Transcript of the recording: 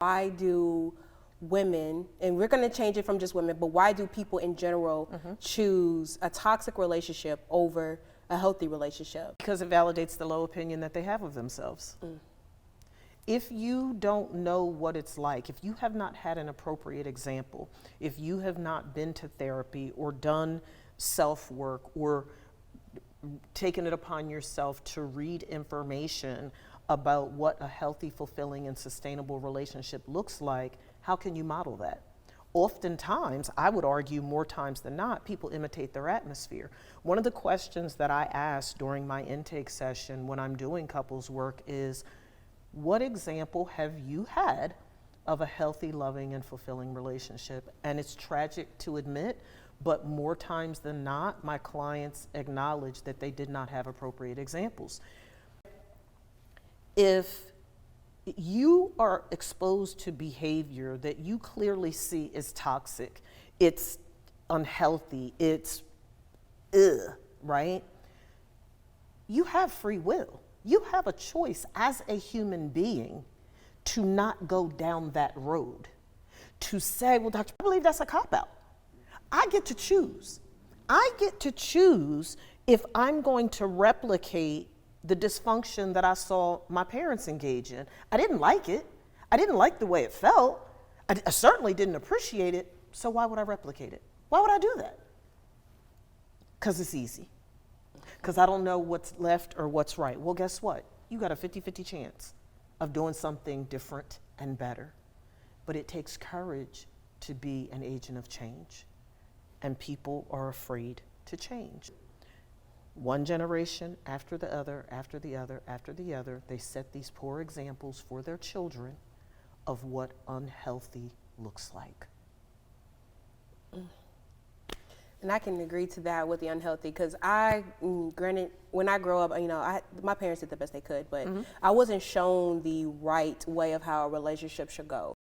Why do women, and we're going to change it from just women, but why do people in general choose a toxic relationship over a healthy relationship? Because it validates the low opinion that they have of themselves. If you don't know what it's like, if you have not had an appropriate example, if you have not been to therapy or done self-work or taken it upon yourself to read information about what a healthy, fulfilling, and sustainable relationship looks like, how can you model that? Oftentimes, I would argue more times than not, people imitate their atmosphere. One of the questions that I ask during my intake session when I'm doing couples work is, what example have you had of a healthy, loving, and fulfilling relationship? And it's tragic to admit, but more times than not, my clients acknowledge that they did not have appropriate examples. If you are exposed to behavior that you clearly see as toxic, it's unhealthy, it's right? You have free will. You have a choice as a human being to not go down that road. To say, well, doctor, I believe that's a cop-out. I get to choose. I get to choose if I'm going to replicate the dysfunction that I saw my parents engage in. I didn't like it. I didn't like the way it felt. I certainly didn't appreciate it. So why would I replicate it? Why would I do that? Because it's easy. Because I don't know what's left or what's right. Well, guess what? You got a 50-50 chance of doing something different and better. But it takes courage to be an agent of change. And people are afraid to change. One generation after the other, after the other, after the other, they set these poor examples for their children of what unhealthy looks like. And I can agree to that with the unhealthy, because granted, when I grow up, my parents did the best they could, but I wasn't shown the right way of how a relationship should go.